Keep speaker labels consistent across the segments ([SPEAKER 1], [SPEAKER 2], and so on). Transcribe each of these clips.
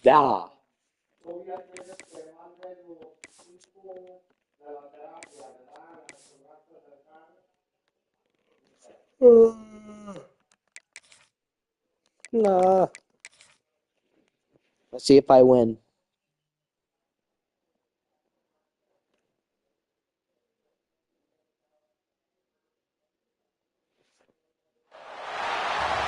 [SPEAKER 1] Da. No. Let's see if I win.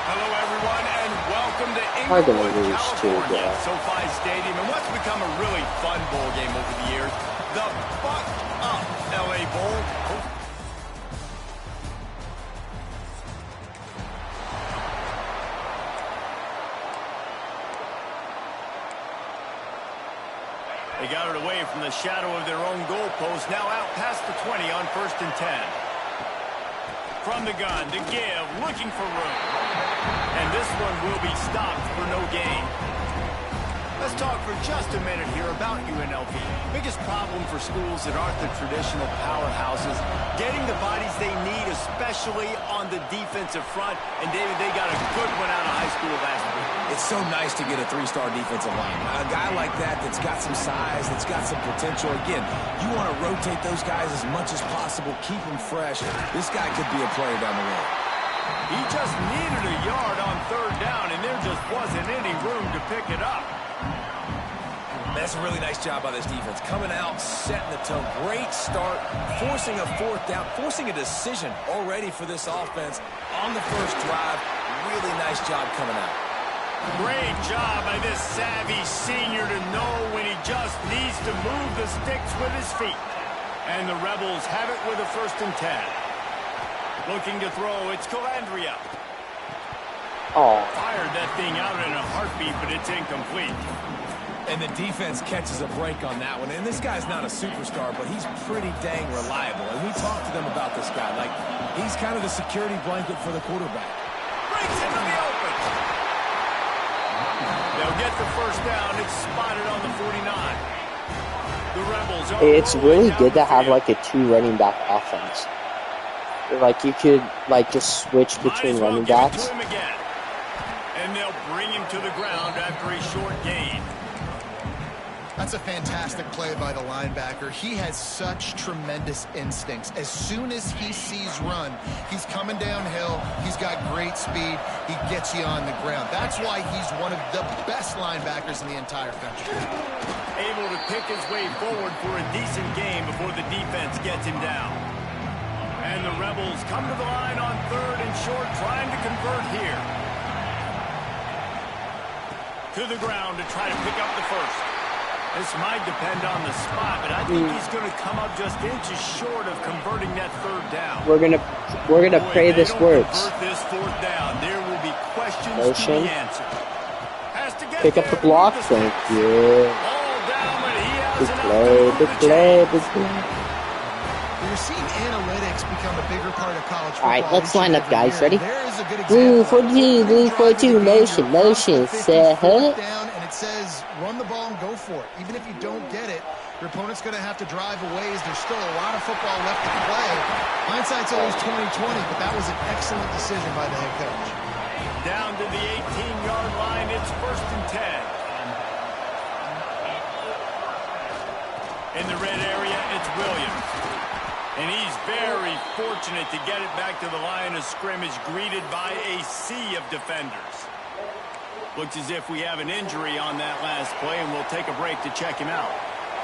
[SPEAKER 2] Hello, everyone, and welcome to Inglewood, California, SoFi Stadium, and what's become a really fun bowl game over the years, the Buck Up LA Bowl. They got it away from the shadow of their own goalpost, now out past the 20 on 1st and 10. From the gun to give, looking for room. And this one will be stopped for no gain. Let's talk for just a minute here about UNLV. Biggest problem for schools that aren't the traditional powerhouses, getting the bodies they need, especially on the defensive front. And David, they got a good one out of high school last week.
[SPEAKER 3] It's so nice to get a 3-star defensive lineman. A guy like that's got some size, that's got some potential. Again, you want to rotate those guys as much as possible, keep them fresh. This guy could be a player down the road.
[SPEAKER 2] He just needed a yard on 3rd down, and there just wasn't any room to pick it up.
[SPEAKER 3] That's a really nice job by this defense. Coming out, setting the tone. Great start, forcing a 4th down, forcing a decision already for this offense on the first drive. Really nice job coming out.
[SPEAKER 2] Great job by this savvy senior to know when he just needs to move the sticks with his feet. And the Rebels have it with a 1st and 10. Looking to throw, it's Calandria.
[SPEAKER 1] Oh.
[SPEAKER 2] Fired that thing out in a heartbeat, but it's incomplete.
[SPEAKER 3] And the defense catches a break on that one. And this guy's not a superstar, but he's pretty dang reliable. And we talked to them about this guy. Like, he's kind of the security blanket for the quarterback.
[SPEAKER 2] Breaks into the open. They'll get the 1st down. It's spotted on the 49. The Rebels are
[SPEAKER 1] It's really good to have like a 2 running back offense. Like you could like just switch between running backs.
[SPEAKER 2] And they'll bring him to the ground after a short gain.
[SPEAKER 4] That's a fantastic play by the linebacker. He has such tremendous instincts. As soon as he sees run, he's coming downhill. He's got great speed. He gets you on the ground. That's why he's one of the best linebackers in the entire country.
[SPEAKER 2] Able to pick his way forward for a decent game before the defense gets him down. And the Rebels come to the line on 3rd and short, trying to convert here. To the ground to try to pick up the 1st. This might depend on the spot, but I think he's going to come up just inches short of converting that 3rd down.
[SPEAKER 1] We're gonna pray this works.
[SPEAKER 2] This 4th down, there will be questions
[SPEAKER 1] Motion.
[SPEAKER 2] to be answered. Has to get
[SPEAKER 1] Pick up the block, thank you.
[SPEAKER 2] All down, but he has
[SPEAKER 1] Big
[SPEAKER 2] enough
[SPEAKER 1] play,
[SPEAKER 2] to move
[SPEAKER 1] big
[SPEAKER 2] the
[SPEAKER 1] play,
[SPEAKER 2] chains.
[SPEAKER 1] big play.
[SPEAKER 4] You're seeing analytics become a bigger part of college football.
[SPEAKER 1] All right, let's line up, guys. Ready?
[SPEAKER 4] There is a good
[SPEAKER 1] Blue
[SPEAKER 4] example.
[SPEAKER 1] 42, blue 42, motion, motion. Set.
[SPEAKER 4] Down, and it says run the ball and go for it. Even if you don't get it, your opponent's going to have to drive away as there's still a lot of football left to play. Hindsight's always 20/20, but that was an excellent decision by the head coach.
[SPEAKER 2] Down to the 18-yard line, it's 1st and 10. In the red area, it's Williams. And he's very fortunate to get it back to the line of scrimmage, greeted by a sea of defenders. Looks as if we have an injury on that last play, and we'll take a break to check him out.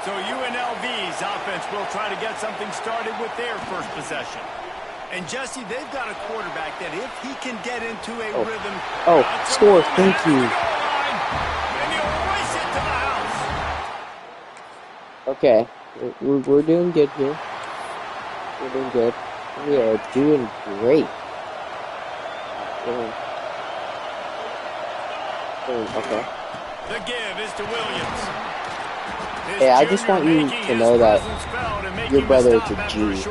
[SPEAKER 2] So UNLV's offense will try to get something started with their 1st possession. And Jesse, they've got a quarterback that if he can get into a rhythm...
[SPEAKER 1] Score, thank you.
[SPEAKER 2] And he'll race it to the house.
[SPEAKER 1] Okay, we're doing good here. We're doing good. We are doing great. Okay.
[SPEAKER 2] The give is to Williams.
[SPEAKER 1] Hey, I just want you to know that your brother is a G.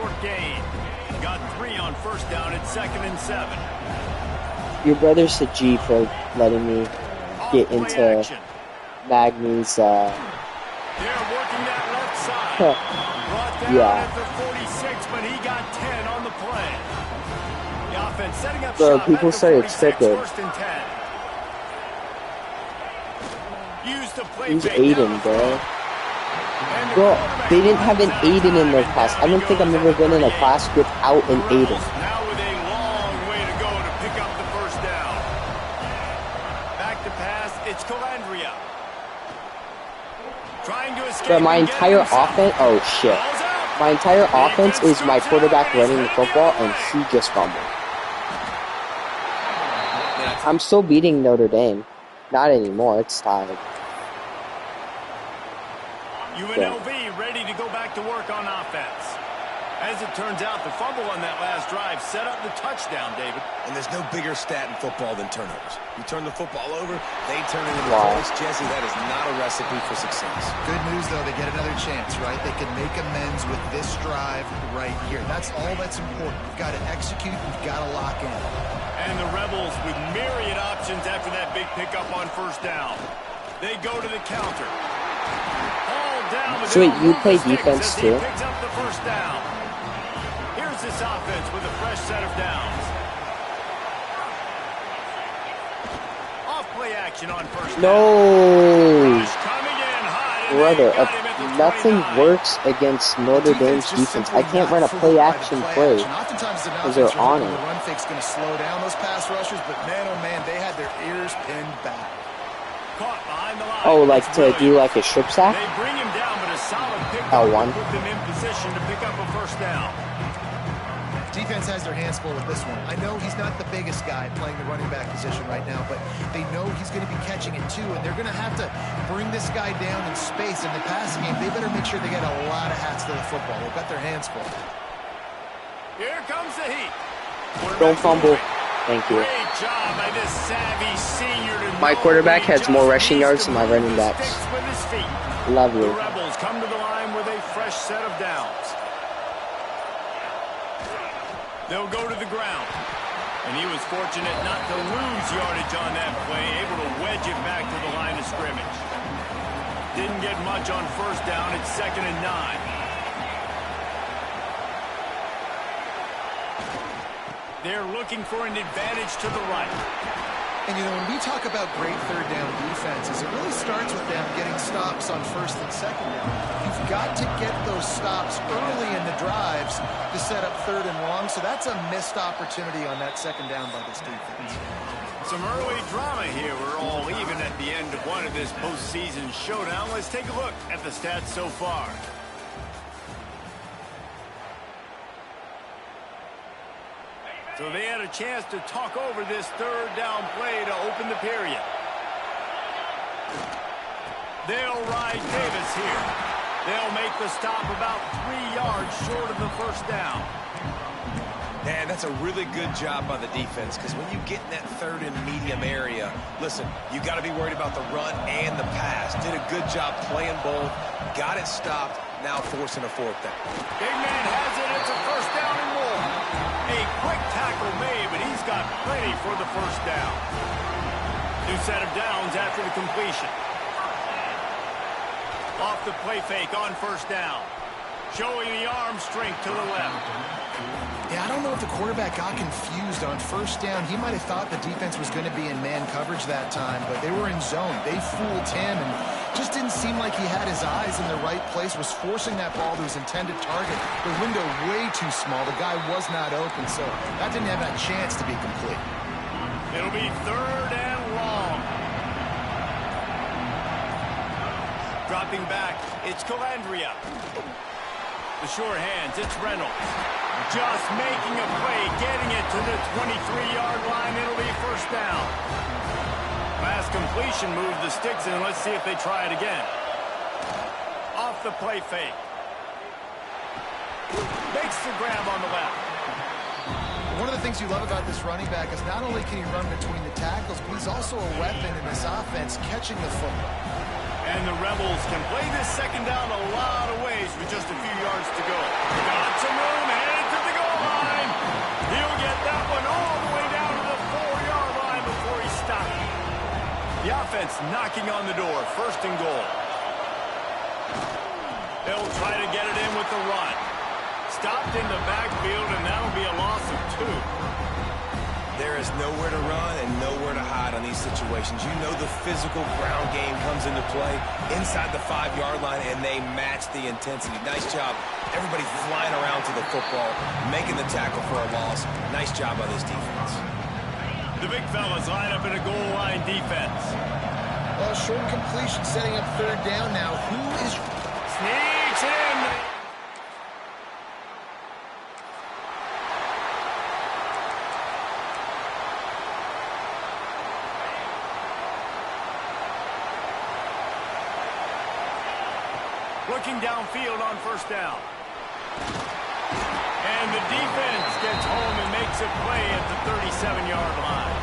[SPEAKER 2] Got 3 on 1st down at 2nd and 7.
[SPEAKER 1] Your brother's a G for letting me get into Magny's,
[SPEAKER 2] They're working that left side. Brought down at the 46, but he got 10 on the play. The offense setting up
[SPEAKER 1] Bro,
[SPEAKER 2] shop
[SPEAKER 1] people
[SPEAKER 2] at the
[SPEAKER 1] say it's
[SPEAKER 2] 46,
[SPEAKER 1] crooked.
[SPEAKER 2] 1st and 10. Use the play
[SPEAKER 1] Use
[SPEAKER 2] fake
[SPEAKER 1] Aiden,
[SPEAKER 2] down the
[SPEAKER 1] bro.
[SPEAKER 2] field. And the
[SPEAKER 1] Bro,
[SPEAKER 2] quarterback
[SPEAKER 1] they didn't have an
[SPEAKER 2] runs out of
[SPEAKER 1] Aiden in their
[SPEAKER 2] time,
[SPEAKER 1] class.
[SPEAKER 2] and
[SPEAKER 1] I don't
[SPEAKER 2] down
[SPEAKER 1] think
[SPEAKER 2] he
[SPEAKER 1] I've
[SPEAKER 2] goes
[SPEAKER 1] ever
[SPEAKER 2] at
[SPEAKER 1] been in a
[SPEAKER 2] 38.
[SPEAKER 1] class without an
[SPEAKER 2] The
[SPEAKER 1] Aiden.
[SPEAKER 2] Rebels now with a long way to go to pick up the first down. Back to pass, it's Calandria. Trying to escape.
[SPEAKER 1] Bro, my
[SPEAKER 2] and get
[SPEAKER 1] entire
[SPEAKER 2] himself.
[SPEAKER 1] offense, oh shit.
[SPEAKER 2] Ball's out.
[SPEAKER 1] My entire offense
[SPEAKER 2] Defense
[SPEAKER 1] is my
[SPEAKER 2] scoops it
[SPEAKER 1] quarterback
[SPEAKER 2] up, and he's
[SPEAKER 1] running the
[SPEAKER 2] headed
[SPEAKER 1] football,
[SPEAKER 2] other
[SPEAKER 1] and
[SPEAKER 2] way.
[SPEAKER 1] he just fumbled. I'm still beating Notre Dame. Not anymore, it's tied.
[SPEAKER 2] UNLV ready to go back to work on offense. As it turns out, the fumble on that last drive set up the touchdown, David.
[SPEAKER 3] And there's no bigger stat in football than turnovers. You turn the football over, they turn it into
[SPEAKER 1] Wow.
[SPEAKER 3] points. Jesse, that is not a recipe for success.
[SPEAKER 4] Good news, though, they get another chance, right? They can make amends with this drive right here. That's all that's important. You've got to execute. You've got to lock in.
[SPEAKER 2] And the Rebels with myriad options after that big pickup on first down. They go to the counter. All down, but
[SPEAKER 1] So
[SPEAKER 2] they
[SPEAKER 1] wait,
[SPEAKER 2] don't
[SPEAKER 1] you
[SPEAKER 2] move
[SPEAKER 1] play
[SPEAKER 2] the sticks
[SPEAKER 1] defense
[SPEAKER 2] as he
[SPEAKER 1] too?
[SPEAKER 2] picks up the first down. Here's this offense with a fresh set of downs. Off play action on first down.
[SPEAKER 1] No!
[SPEAKER 2] Rush coming in hot, and
[SPEAKER 1] Brother,
[SPEAKER 2] they got him at the
[SPEAKER 1] nothing
[SPEAKER 2] 29.
[SPEAKER 1] works against Notre Dame's
[SPEAKER 4] just
[SPEAKER 1] defense.
[SPEAKER 4] simply
[SPEAKER 1] I can't
[SPEAKER 4] not
[SPEAKER 1] run a
[SPEAKER 4] fooled
[SPEAKER 1] play
[SPEAKER 4] by the
[SPEAKER 1] action
[SPEAKER 4] play
[SPEAKER 1] play.
[SPEAKER 4] action. Oftentimes the
[SPEAKER 1] Because they're
[SPEAKER 4] offense are
[SPEAKER 1] on
[SPEAKER 4] hoping
[SPEAKER 1] it.
[SPEAKER 4] the run fake's going to slow down those pass rushers, but man, oh man, they had their ears pinned back.
[SPEAKER 2] Caught behind the line.
[SPEAKER 1] Oh, like
[SPEAKER 2] It's
[SPEAKER 1] to do
[SPEAKER 2] Williams.
[SPEAKER 1] like a strip sack?
[SPEAKER 2] They bring him down, but a solid pickup
[SPEAKER 1] L1.
[SPEAKER 2] to put them in position to pick up a first down.
[SPEAKER 4] Defense has their hands full with this one. I know he's not the biggest guy playing the running back position right now, but they know he's going to be catching it too, and they're going to have to bring this guy down in space. In the passing game, they better make sure they get a lot of hats to the football. They've got their hands full.
[SPEAKER 2] Here comes the heat.
[SPEAKER 1] Don't fumble. Thank you.
[SPEAKER 2] Great job by this savvy senior to
[SPEAKER 1] My
[SPEAKER 2] know
[SPEAKER 1] quarterback
[SPEAKER 2] he
[SPEAKER 1] has more
[SPEAKER 2] just
[SPEAKER 1] rushing
[SPEAKER 2] needs
[SPEAKER 1] yards
[SPEAKER 2] to
[SPEAKER 1] than my
[SPEAKER 2] move
[SPEAKER 1] running
[SPEAKER 2] the
[SPEAKER 1] backs.
[SPEAKER 2] sticks with his feet.
[SPEAKER 1] Love
[SPEAKER 2] The
[SPEAKER 1] you.
[SPEAKER 2] Rebels come to the line with a fresh set of downs. They'll go to the ground. And he was fortunate not to lose yardage on that play, able to wedge it back to the line of scrimmage. Didn't get much on first down. It's 2nd and 9. They're looking for an advantage to the right.
[SPEAKER 4] And, you know, when we talk about great third down defenses, it really starts with them getting stops on first and second down. You've got to get those stops early in the drives to set up third and long, so that's a missed opportunity on that second down by this defense.
[SPEAKER 2] Some early drama here. We're all even at the end of one of this postseason showdown. Let's take a look at the stats so far. So they had a chance to talk over this third down play to open the period. They'll ride Davis here. They'll make the stop about 3 yards short of the first down.
[SPEAKER 3] Man, that's a really good job by the defense, because when you get in that third and medium area, listen, you got to be worried about the run and the pass. Did a good job playing both, got it stopped, now forcing a fourth down.
[SPEAKER 2] Big man has it. It's a first down and more. A quick tackle made, but he's got plenty for the first down. New set of downs after the completion. Off the play fake on first down. Showing the arm strength to the left.
[SPEAKER 4] Yeah, I don't know if the quarterback got confused on first down. He might have thought the defense was going to be in man coverage that time, but they were in zone. They fooled him and just didn't seem like he had his eyes in the right place, was forcing that ball to his intended target. The window way too small. The guy was not open, so that didn't have that chance to be complete.
[SPEAKER 2] It'll be third and long. Dropping back, it's Calandria. The sure hands, it's Reynolds. Just making a play, getting it to the 23-yard line. It'll be first down. Pass completion, move the sticks in. Let's see if they try it again. Off the play fake. Makes the grab on the left.
[SPEAKER 4] One of the things you love about this running back is not only can he run between the tackles, but he's also a weapon in this offense, catching the football.
[SPEAKER 2] And the Rebels can play this second down a lot of ways with just a few yards to go. Got some room, headed to the goal line. He'll get that one all the way down to the 4-yard line before he stops. The offense knocking on the door, first and goal. They'll try to get it in with the run. Stopped in the backfield, and that'll be a loss of 2.
[SPEAKER 3] There is nowhere to run and nowhere to hide on these situations. You know the physical ground game comes into play inside the 5-yard line, and they match the intensity. Nice job. Everybody flying around to the football, making the tackle for a loss. Nice job by this defense.
[SPEAKER 2] The big fellas line up in a goal line defense.
[SPEAKER 4] Well, short completion setting up third down now. Who is...
[SPEAKER 2] Sneaks in. Looking downfield on first down. And the defense gets home and makes a play at the 37-yard line.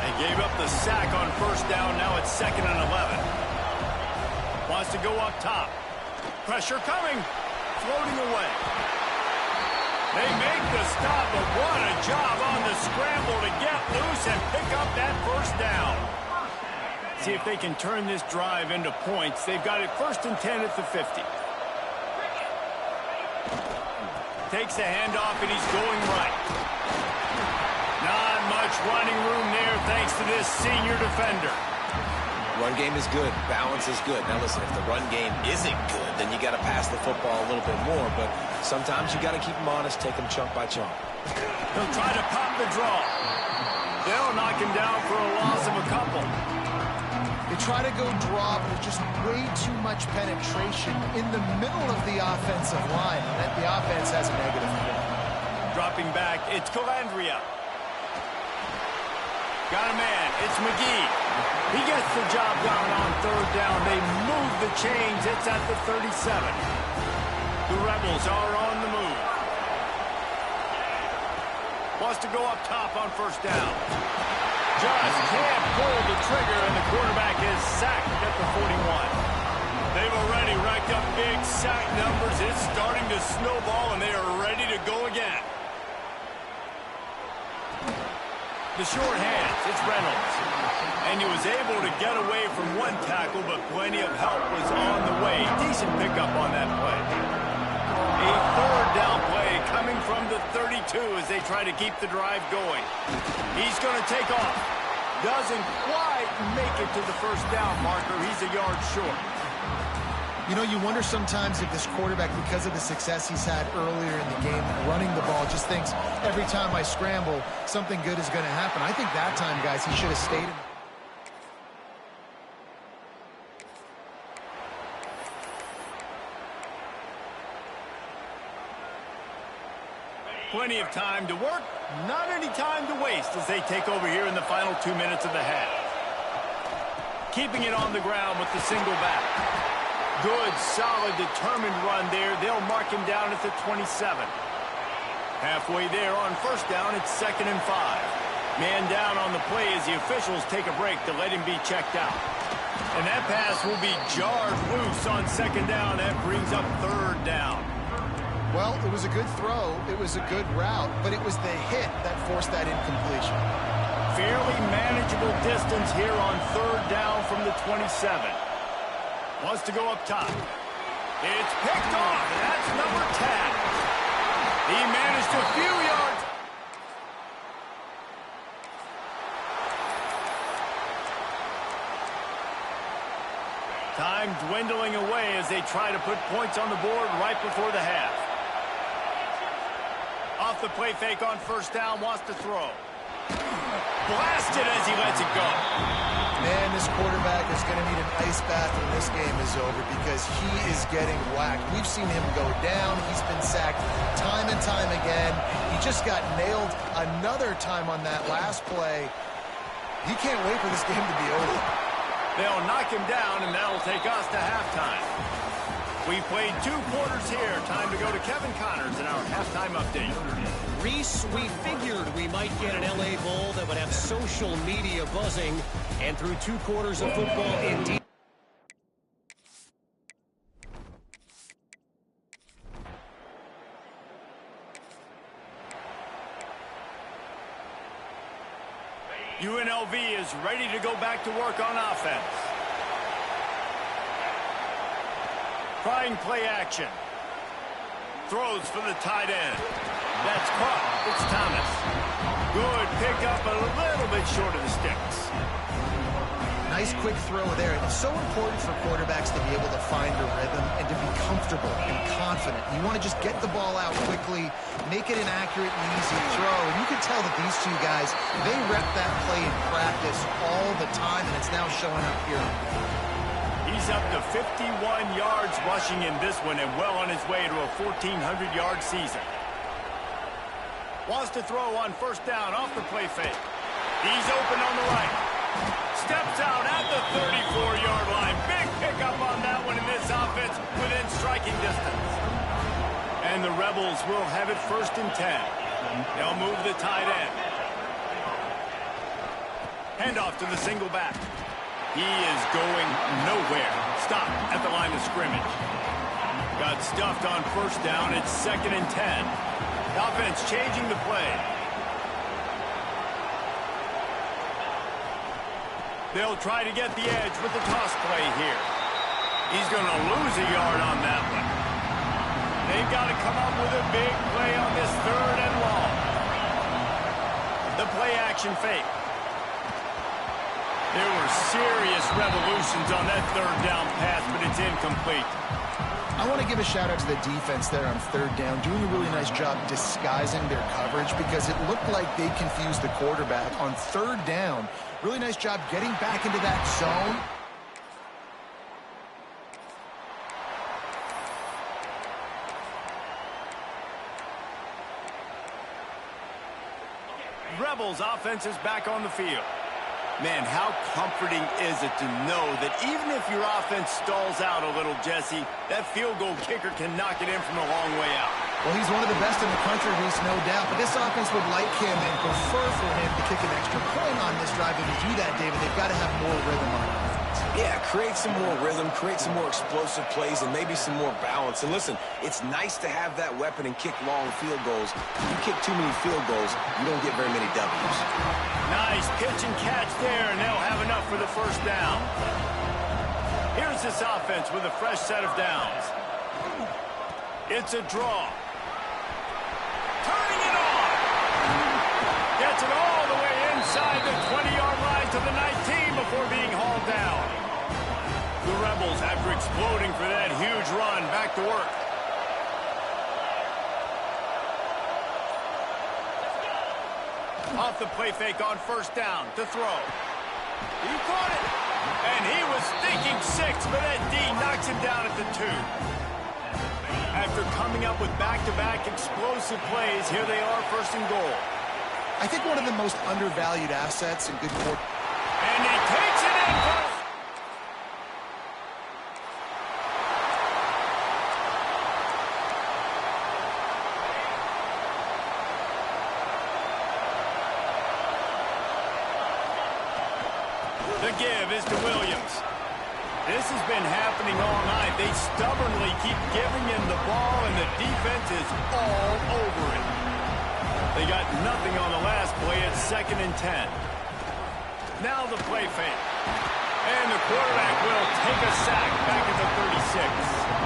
[SPEAKER 2] They gave up the sack on first down. Now it's 2nd and 11. Wants to go up top. Pressure coming. Floating away. They make the stop, but what a job on the scramble to get loose and pick up that first down. See if they can turn this drive into points. They've got it 1st and 10 at the 50. Takes the handoff, and he's going right. Not much running room there thanks to this senior defender.
[SPEAKER 3] Run game is good. Balance is good. Now, listen, if the run game isn't good, then you got to pass the football a little bit more. But sometimes you got to keep them honest, take them chunk by chunk.
[SPEAKER 2] They'll try to pop the draw. They'll knock him down for a loss of a couple.
[SPEAKER 4] They try to go draw, but just way too much penetration in the middle of the offensive line. And the offense has a negative point.
[SPEAKER 2] Dropping back, it's Calandria. Got a man, it's McGee. He gets the job done on third down. They move the chains. It's at the 37. The Rebels are on the move. Wants to go up top on first down. Just can't pull the trigger, and the quarterback is sacked at the 41. They've already racked up big sack numbers. It's starting to snowball, and they are ready to go again. The short hands, it's Reynolds. And he was able to get away from one tackle, but plenty of help was on the way. Decent pickup on that play. A third down play coming from the 32 as they try to keep the drive going. He's going to take off. Doesn't quite make it to the first down marker. He's a yard short.
[SPEAKER 4] You know, you wonder sometimes if this quarterback, because of the success he's had earlier in the game, running the ball, just thinks every time I scramble, something good is going to happen. I think that time, guys, he should have stayed in.
[SPEAKER 2] Plenty of time to work, not any time to waste as they take over here in the final 2 minutes of the half. Keeping it on the ground with the single back. Good, solid, determined run there. They'll mark him down at the 27. Halfway there on first down, it's 2nd and 5. Man down on the play as the officials take a break to let him be checked out. And that pass will be jarred loose on 2nd down. That brings up 3rd down.
[SPEAKER 4] Well, it was a good throw. It was a good route, but it was the hit that forced that incompletion.
[SPEAKER 2] Fairly manageable distance here on 3rd down from the 27. Wants to go up top. It's picked off, and that's number 10. He managed a few yards. Time dwindling away as they try to put points on the board right before the half. Off the play fake on first down, wants to throw. Blasted as he lets it go.
[SPEAKER 4] Man, this quarterback is going to need an ice bath when this game is over because he is getting whacked. We've seen him go down. He's been sacked time and time again. He just got nailed another time on that last play. He can't wait for this game to be over.
[SPEAKER 2] They'll knock him down, and that'll take us to halftime. We played 2 quarters here. Time to go to Kevin Connors in our halftime update.
[SPEAKER 5] Reese, we figured we might get an LA Bowl that would have social media buzzing, and through 2 quarters of football, indeed.
[SPEAKER 2] UNLV is ready to go back to work on offense. Trying play action. Throws for the tight end. That's caught. It's Thomas. Good pickup, a little bit short of the sticks.
[SPEAKER 4] Nice quick throw there. It's so important for quarterbacks to be able to find a rhythm and to be comfortable and confident. You want to just get the ball out quickly, make it an accurate and easy throw. And you can tell that these two guys, they rep that play in practice all the time, and it's now showing up here.
[SPEAKER 2] He's up to 51 yards rushing in this one and well on his way to a 1,400-yard season. Wants to throw on first down off the play fake. He's open on the right. Steps out at the 34-yard line. Big pickup on that one in this offense within striking distance. And the Rebels will have it 1st and 10. They'll move the tight end. Handoff to the single back. He is going nowhere. Stop at the line of scrimmage. Got stuffed on first down. It's 2nd and 10. The offense changing the play. They'll try to get the edge with the toss play here. He's going to lose a yard on that one. They've got to come up with a big play on this 3rd and long. The play action fake. There were serious revolutions on that 3rd down pass, but it's incomplete.
[SPEAKER 4] I want to give a shout out to the defense there on 3rd down, doing a really nice job disguising their coverage because it looked like they confused the quarterback on 3rd down. Really nice job getting back into that zone.
[SPEAKER 2] Rebels offense is back on the field. Man, how comforting is it to know that even if your offense stalls out a little, Jesse, that field goal kicker can knock it in from a long way out.
[SPEAKER 4] Well, he's one of the best in the country, Reese, no doubt. But this offense would like him and prefer for him to kick an extra point on this drive. And to do that, David, they've got to have more rhythm on offense.
[SPEAKER 3] Yeah, create some more rhythm, create some more explosive plays, and maybe some more balance. And listen, it's nice to have that weapon and kick long field goals. If you kick too many field goals, you don't get very many W's.
[SPEAKER 2] Nice pitch and catch there, and they'll have enough for the 1st down. Here's this offense with a fresh set of downs. It's a draw. Turning it on. Gets it all the way inside the 20-yard line to the 19 before being hauled down. The Rebels, after exploding for that huge run, back to work. Off the play fake on 1st down to throw. He caught it. And he was thinking 6, but that D knocks him down at the 2. After coming up with back-to-back explosive plays, here they are 1st and goal.
[SPEAKER 4] I think one of the most undervalued assets in good court.
[SPEAKER 2] And he takes it in for... The give is to Williams. This has been happening all night. They stubbornly keep giving him the ball, and the defense is all over it. They got nothing on the last play. It's 2nd and 10. Now the play fake. And the quarterback will take a sack back at the 36.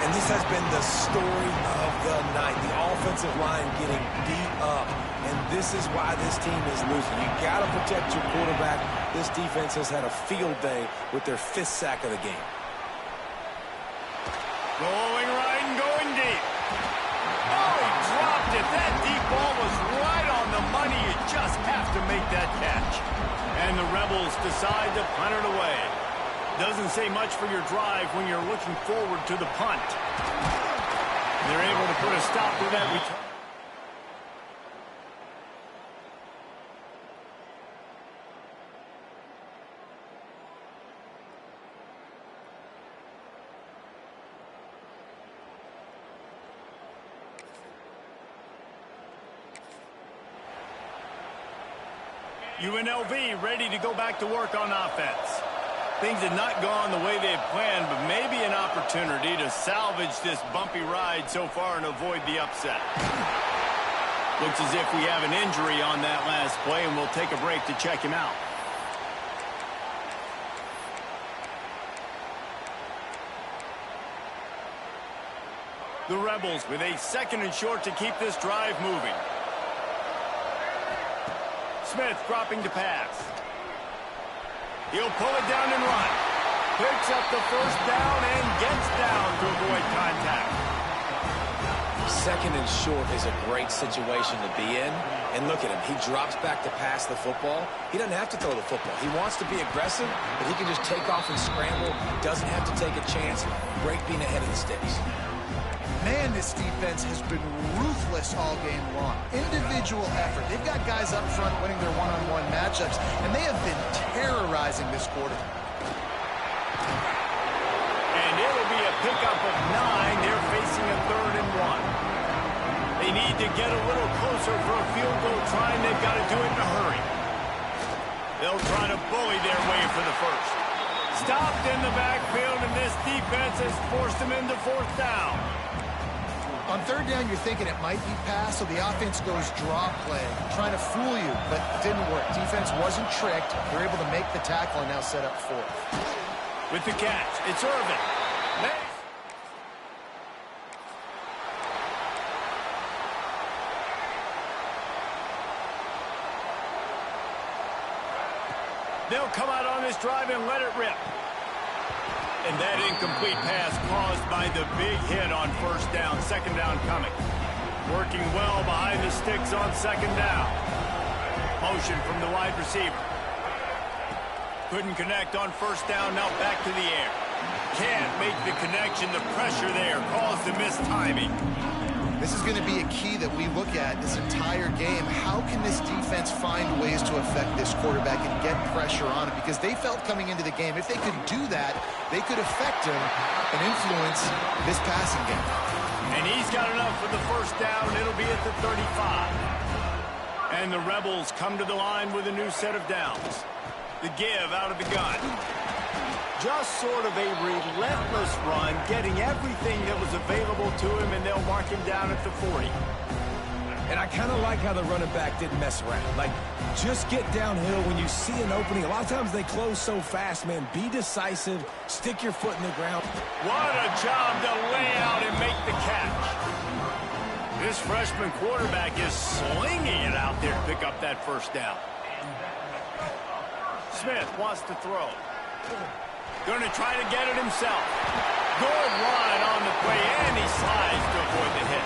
[SPEAKER 3] And this has been the story of the night. The offensive line getting beat up. And this is why this team is losing. You got to protect your quarterback. This defense has had a field day with their 5th sack of the game.
[SPEAKER 2] Going right and going deep. Oh, he dropped it. That deep ball was right on the money. You just have to make that catch. And the Rebels decide to punt it away. Doesn't say much for your drive when you're looking forward to the punt. They're able to put a stop to that return. UNLV ready to go back to work on offense. Things had not gone the way they had planned, but maybe an opportunity to salvage this bumpy ride so far and avoid the upset. Looks as if we have an injury on that last play, and we'll take a break to check him out. The Rebels with a 2nd and short to keep this drive moving. Smith dropping to pass. He'll pull it down and run. Picks up the first down and gets down to avoid contact.
[SPEAKER 3] 2nd and short is a great situation to be in. And look at him. He drops back to pass the football. He doesn't have to throw the football. He wants to be aggressive, but he can just take off and scramble. Doesn't have to take a chance. Great being ahead of the sticks.
[SPEAKER 4] Man, this defense has been ruthless all game long. Individual effort. They've got guys up front winning their one-on-one matchups, and they have been terrorizing this quarter.
[SPEAKER 2] And it'll be a pickup of 9. They're facing a 3rd and 1. They need to get a little closer for a field goal trying. They've got to do it in a hurry. They'll try to bully their way for the first. Stopped in the backfield, and this defense has forced them into 4th down.
[SPEAKER 4] On 3rd down, you're thinking it might be pass, so the offense goes draw play, trying to fool you, but it didn't work. Defense wasn't tricked. They're able to make the tackle and now set up 4th.
[SPEAKER 2] With the catch, it's Irvin. They'll come out on this drive and let it rip. And that incomplete pass caused by the big hit on 1st down. 2nd down coming. Working well behind the sticks on 2nd down. Motion from the wide receiver. Couldn't connect on 1st down. Now back to the air. Can't make the connection. The pressure there caused the missed timing.
[SPEAKER 4] This is going to be a key that we look at this entire game. How can this defense find ways to affect this quarterback and get pressure on him? Because they felt coming into the game, if they could do that, they could affect him and influence this passing game.
[SPEAKER 2] And he's got enough for the 1st down. It'll be at the 35. And the Rebels come to the line with a new set of downs. The give out of the gun. Just sort of a relentless run, getting everything that was available to him, and they'll mark him down at the 40.
[SPEAKER 3] And I kind of like how the running back didn't mess around. Like, just get downhill when you see an opening. A lot of times they close so fast, man. Be decisive. Stick your foot in the ground.
[SPEAKER 2] What a job to lay out and make the catch. This freshman quarterback is slinging it out there to pick up that 1st down. Smith wants to throw. Going to try to get it himself. Good run on the play, and he slides to avoid the hit.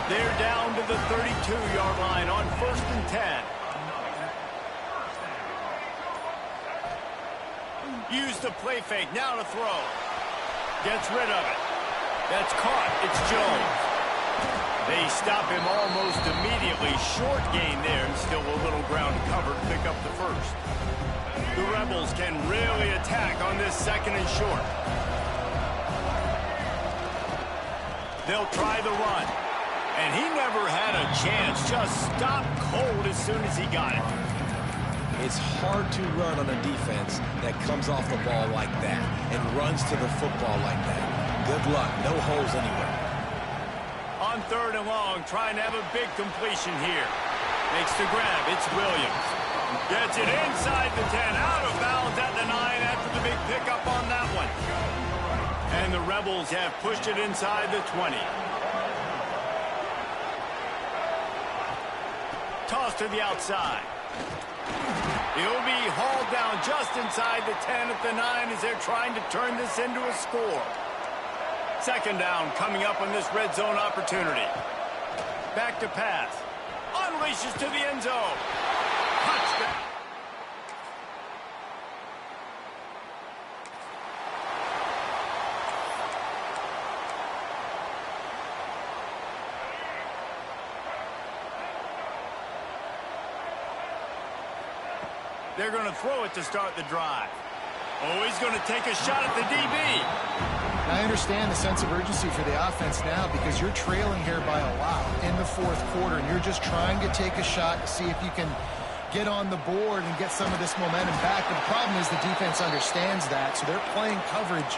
[SPEAKER 2] They're down to the 32-yard line on 1st and 10. Use the play fake, now to throw. Gets rid of it. That's caught. It's Jones. They stop him almost immediately. Short gain there, and still a little ground covered to pick up the 1st. The Rebels can really attack on this 2nd and short. They'll try the run. And he never had a chance. Just stopped cold as soon as he got it.
[SPEAKER 3] It's hard to run on a defense that comes off the ball like that and runs to the football like that. Good luck. No holes anywhere.
[SPEAKER 2] On 3rd and long, trying to have a big completion here. Makes the grab. It's Williams. Gets it inside the 10, out of bounds at the 9 after the big pickup on that one. And the Rebels have pushed it inside the 20. Toss to the outside. He'll be hauled down just inside the 10 at the 9 as they're trying to turn this into a score. 2nd down coming up on this red zone opportunity. Back to pass. Unleashes to the end zone. Touchdown. They're going to throw it to start the drive. Oh, he's going to take a shot at the DB.
[SPEAKER 4] I understand the sense of urgency for the offense now because you're trailing here by a lot in the 4th quarter, and you're just trying to take a shot to see if you can get on the board and get some of this momentum back. But the problem is the defense understands that, so they're playing coverage,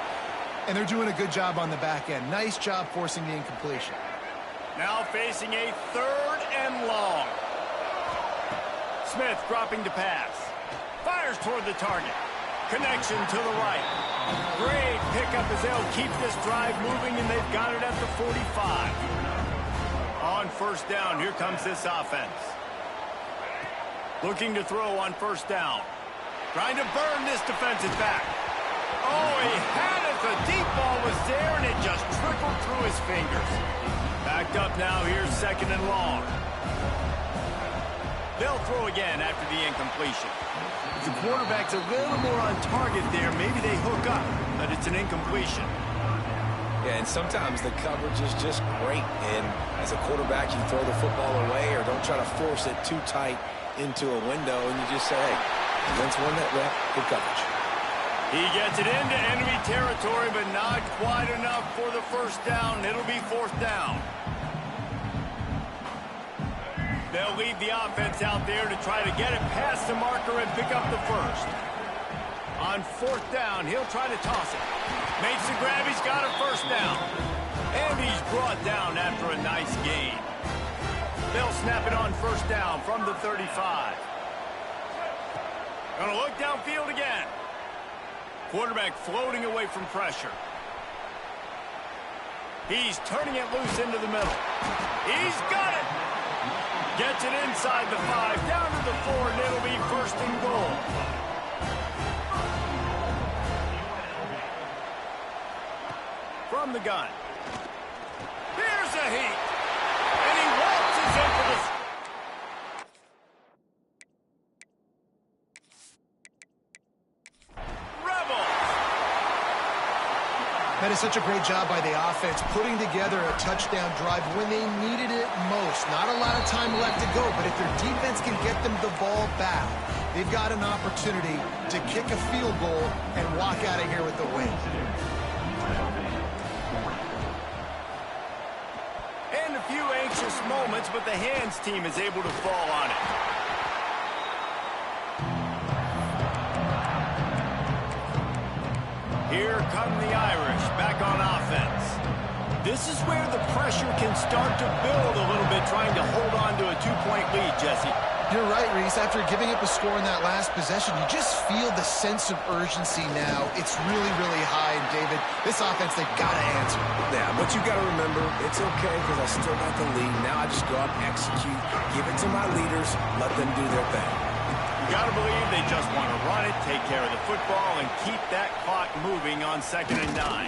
[SPEAKER 4] and they're doing a good job on the back end. Nice job forcing the incompletion.
[SPEAKER 2] Now facing a 3rd and long. Smith dropping to pass. Fires toward the target. Connection to the right. Great pickup as they'll keep this drive moving, and they've got it at the 45. On first down, here comes this offense. Looking to throw on first down. Trying to burn this defensive back. Oh, he had it. The deep ball was there, and it just trickled through his fingers. Backed up now. Here's second and long. They'll throw again after the incompletion. The quarterback's a little more on target there. Maybe they hook up, but it's an incompletion.
[SPEAKER 3] Yeah, and sometimes the coverage is just great. And as a quarterback, you throw the football away or don't try to force it too tight into a window, and you just say, hey, against one that rep, good coverage.
[SPEAKER 2] He gets it into enemy territory, but not quite enough for the first down. It'll be fourth down. They'll leave the offense out there to try to get it past the marker and pick up the first. On fourth down, he'll try to toss it. Makes the grab, he's got a first down. And he's brought down after a nice gain. They'll snap it on first down from the 35. Gonna look downfield again. Quarterback floating away from pressure. He's turning it loose into the middle. He's got it! Gets it inside the 5, down to the 4, and it'll be first and goal. From the gun. Here's a heat. And he waltzes in for the...
[SPEAKER 4] That is such a great job by the offense, putting together a touchdown drive when they needed it most. Not a lot of time left to go, but if their defense can get them the ball back, they've got an opportunity to kick a field goal and walk out of here with the win.
[SPEAKER 2] And a few anxious moments, but the hands team is able to fall on it. Here come the Irish, back on offense. This is where the pressure can start to build a little bit, trying to hold on to a 2-point lead, Jesse.
[SPEAKER 4] You're right, Reese. After giving up a score in that last possession, you just feel the sense of urgency now. It's really, really high. And, David, this offense, they've got to answer.
[SPEAKER 3] Yeah, but you got to remember, it's okay because I still got the lead. Now I just go out and execute, give it to my leaders, let them do their thing.
[SPEAKER 2] You got to believe they just want to run it, take care of the football, and keep that clock moving on 2nd and 9.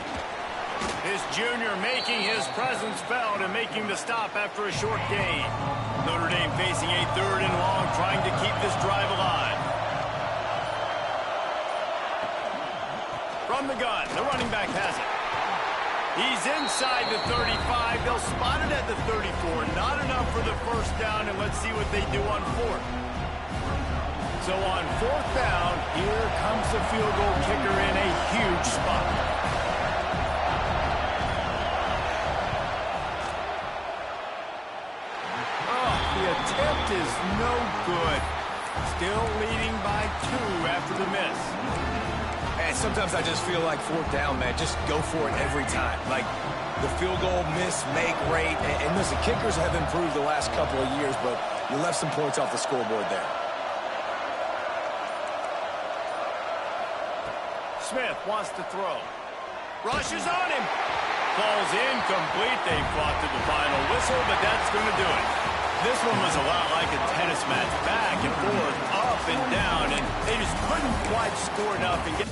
[SPEAKER 2] This junior making his presence felt and making the stop after a short gain. Notre Dame facing a 3rd and long, trying to keep this drive alive. From the gun, the running back has it. He's inside the 35. They'll spot it at the 34. Not enough for the first down, and let's see what they do on 4th. So on 4th down, here comes the field goal kicker in a huge spot. Oh, the attempt is no good. Still leading by 2 after the miss.
[SPEAKER 3] And sometimes I just feel like 4th down, man, just go for it every time. Like the field goal miss, make rate. And listen, kickers have improved the last couple of years, but you left some points off the scoreboard there.
[SPEAKER 2] Smith wants to throw. Rushes on him. Ball's incomplete. They fought to the final whistle, but that's going to do it. This one was a lot like a tennis match. Back and forth, up and down, and they just couldn't quite score enough and get...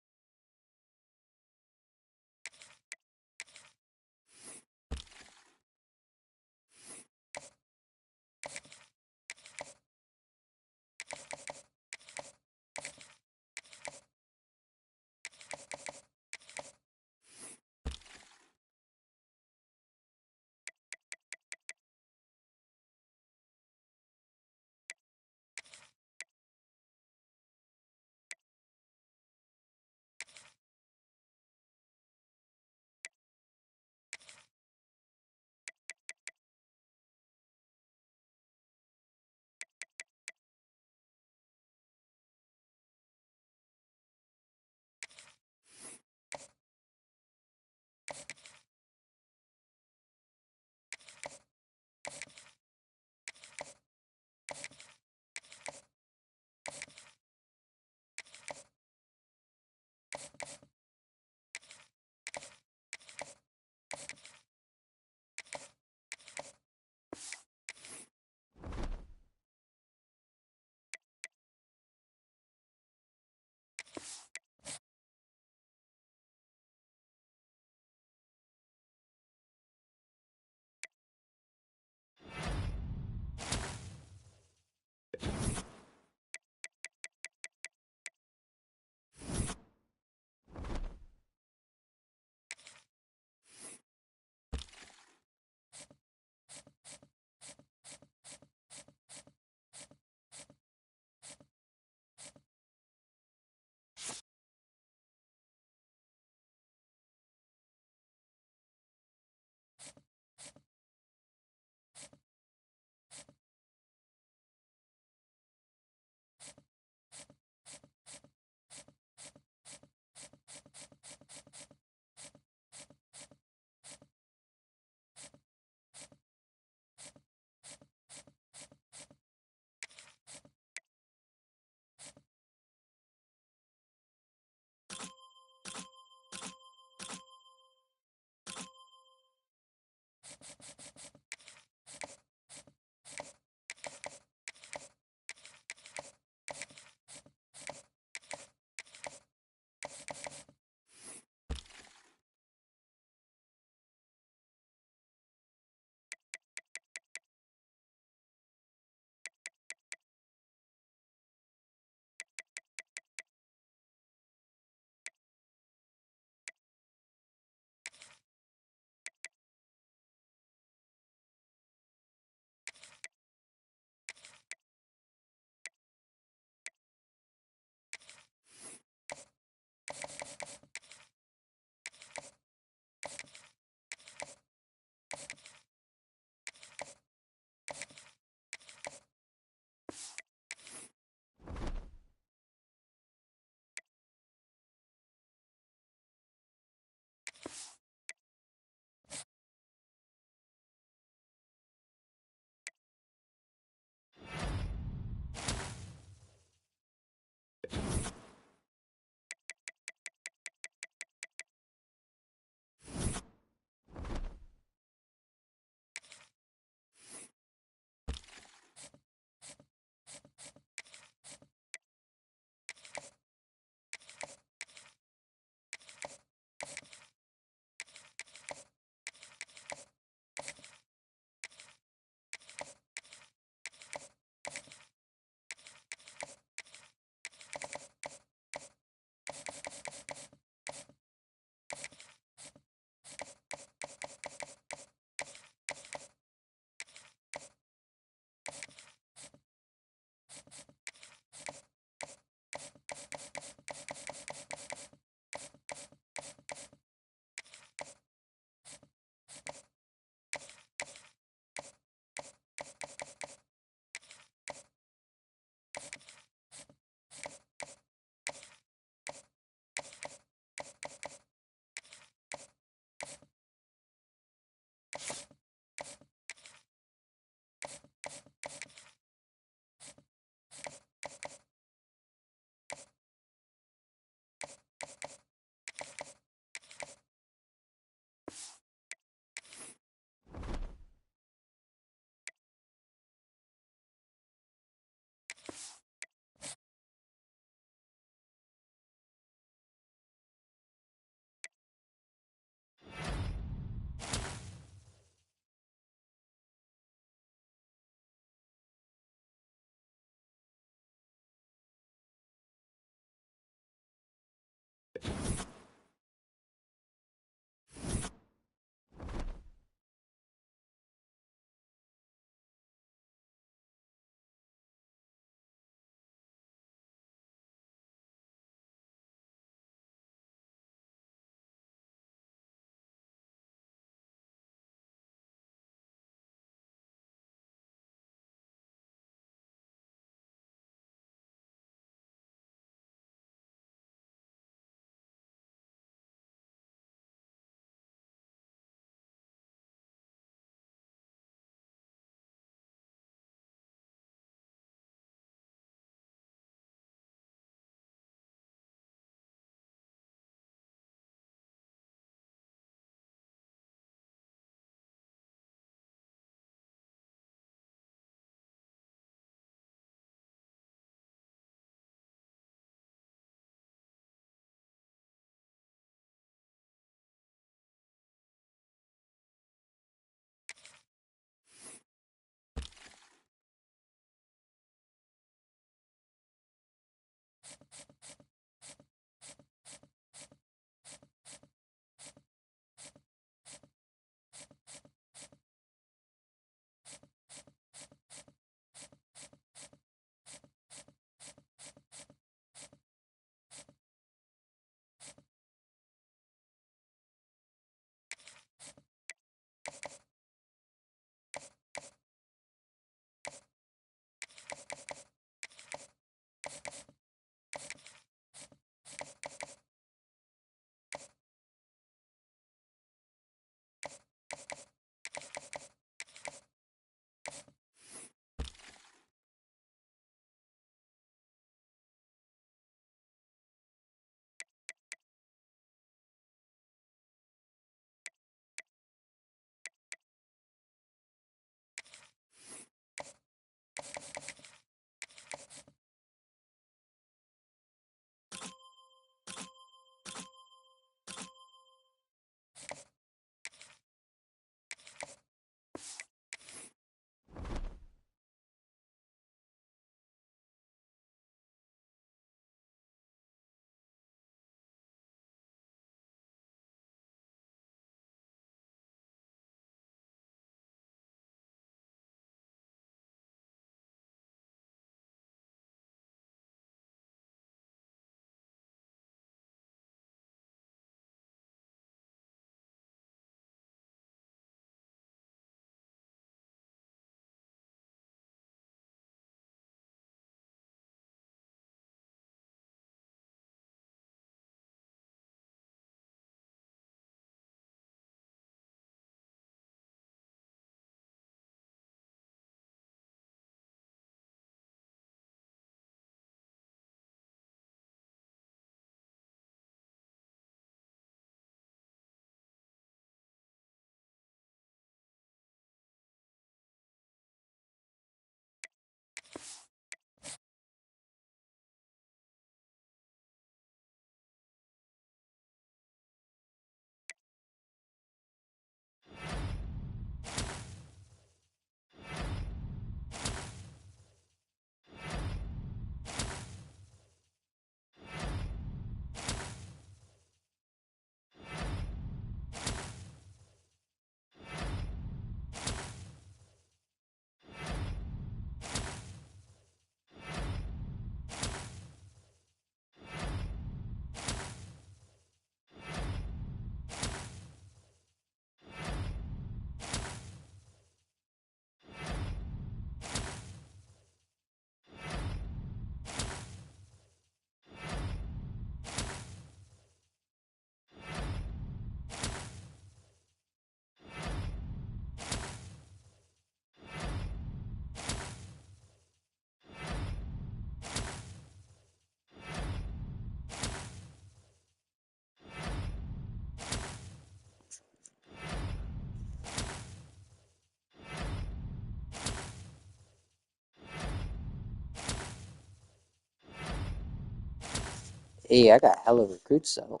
[SPEAKER 1] Hey, I got hella recruits though.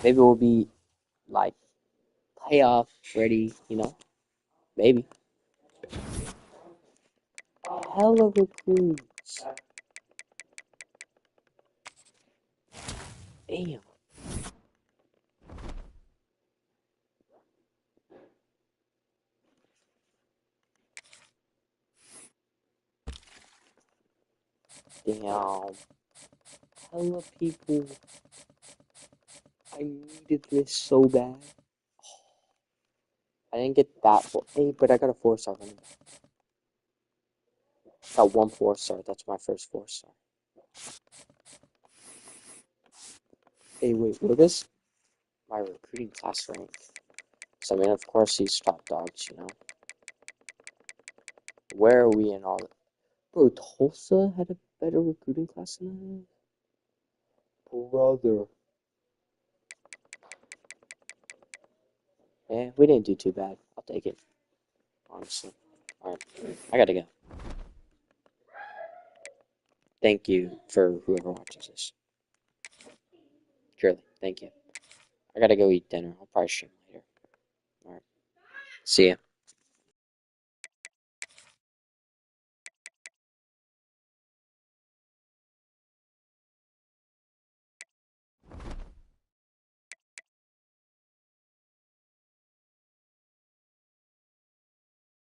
[SPEAKER 1] Maybe we'll be like playoff ready, you know? Maybe. Hella recruits. Damn. Damn. Hella people. I needed this so bad. I didn't get that. Hey, but I got a 4-star. Got one 4-star. That's my first 4-star. Hey, wait. What is my recruiting class rank? So, I mean, of course, he's top dogs, you know? Where are we in all that? Bro, Tulsa had a better recruiting class than us? Brother. Yeah, we didn't do too bad. I'll take it. Honestly. Alright. I gotta go. Thank you for whoever watches this. Truly. Thank you. I gotta go eat dinner. I'll probably stream later. Alright. See ya.